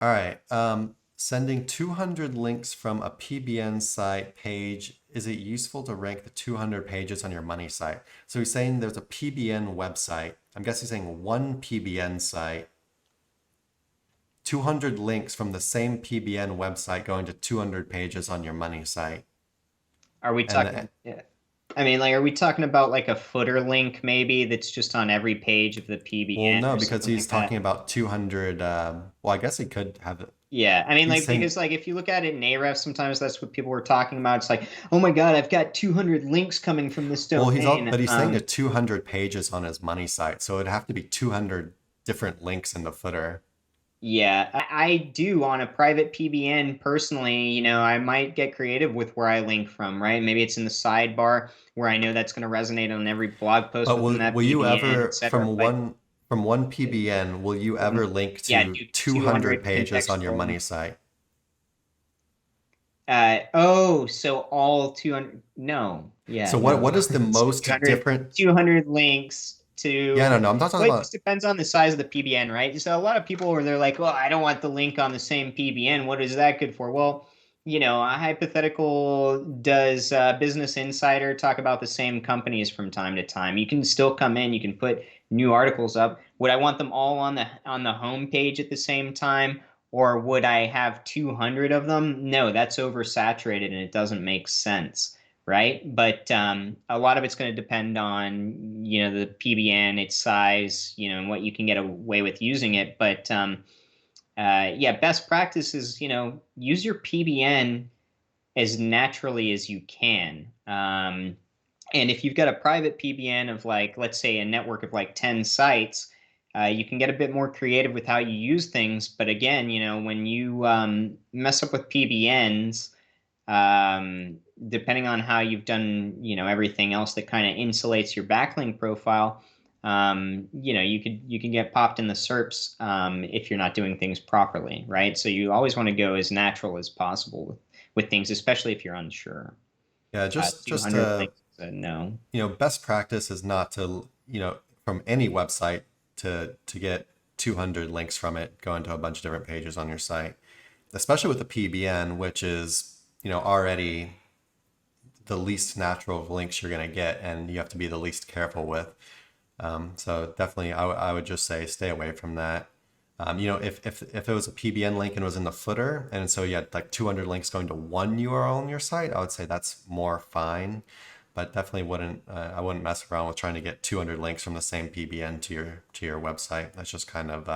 All right. Sending 200 links from a PBN site page, is it useful to rank the 200 pages on your money site? So he's saying there's a PBN website. I'm guessing he's saying one PBN site, 200 links from the same PBN website going to 200 pages on your money site. Are we And talking? Yeah. I mean, like, are we talking about like a footer link maybe that's just on every page of the well, PBN no, or because something he's like that? talking about 200. Well, I guess he could have it. Yeah, I mean, He's like, saying, because like if you look at it in Ahrefs, sometimes that's what people were talking about. It's like, oh my God, I've got 200 links coming from this well, domain. but he's saying the 200 pages on his money site. So it'd have to be 200 different links in the footer. Yeah, I do on a private PBN personally, I might get creative with where I link from, right? Maybe it's in the sidebar where I know that's going to resonate on every blog post But within will that you PBN, ever etc. But from one PBN, will you ever link yeah, to do 200 200 pages on your contextual. money site? So all 200, no, yeah, So no. what is the So most different? 200 links Yeah, to, no, I'm not talking well, it about. just depends on the size of the PBN, right? So a lot of people where they're like, well, I don't want the link on the same PBN. What is that good for? Well, a hypothetical, does Business Insider talk about the same companies from time to time? You can still come in, you can put new articles up. Would I want them all on the home page at the same time? Or would I have 200 of them? No, that's oversaturated and it doesn't make sense, right? But a lot of it's going to depend on the PBN, its size, and what you can get away with using it. But yeah, best practice is use your PBN as naturally as you can. And if you've got a private PBN of like, let's say, a network of like 10 sites, you can get a bit more creative with how you use things. But again, when you mess up with PBNs, depending on how you've done, everything else that kind of insulates your backlink profile, you can get popped in the SERPs if you're not doing things properly, right? So you always want to go as natural as possible with things, especially if you're unsure. Yeah, just 200 to, links, no. best practice is not to, from any website to get 200 links from it going to a bunch of different pages on your site, especially with the PBN, which is, already the least natural of links you're going to get, and you have to be the least careful with. So definitely, I would just say stay away from that. If it was a PBN link and it was in the footer, and so you had like 200 links going to one URL on your site, I would say that's more fine. But definitely wouldn't I wouldn't mess around with trying to get 200 links from the same PBN to your website. That's just kind of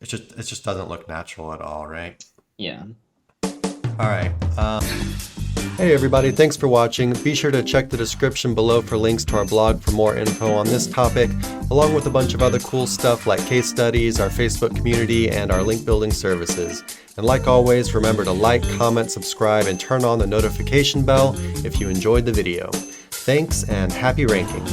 it just doesn't look natural at all, right? Yeah. All right. Hey everybody, thanks for watching. Be sure to check the description below for links to our blog for more info on this topic, along with a bunch of other cool stuff like case studies, our Facebook community, and our link building services. And like always, remember to like, comment, subscribe, and turn on the notification bell if you enjoyed the video. Thanks and happy ranking.